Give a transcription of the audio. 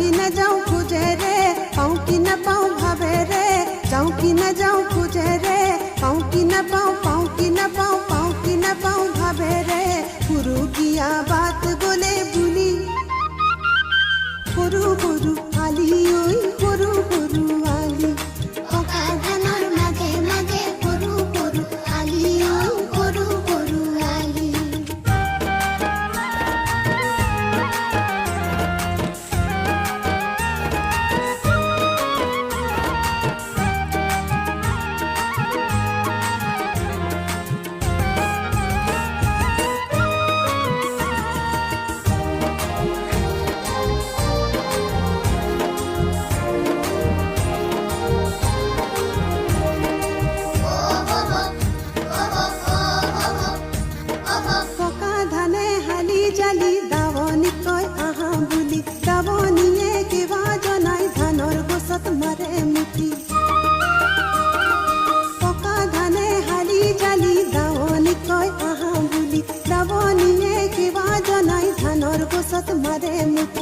कि न जाऊं खुजे रे पाऊं कि न पाऊं भावे रे जाऊं कि न जाऊं खुजे रे पाऊं कि न पाऊं पाऊं कि न पाऊं पाऊं कि न पाऊं भावे रे गुरु किया बात बोले भूली गुरु गुरु आली ओई गुरु गुरु आली पोका धानर मागे मागे गुरु गुरु आली ओई गुरु गुरु आली পকা ধানে হালি জালি দাৱনী কয় আহা বুলি দাৱনীয়ে কিবা জনাই ধানৰ গছত মাৰে মুঠি পকা ধানে হালি জালি দাৱনী কয় আহা বুলি দাৱনীয়ে কিবা জনাই ধানৰ গছত মাৰে মুঠি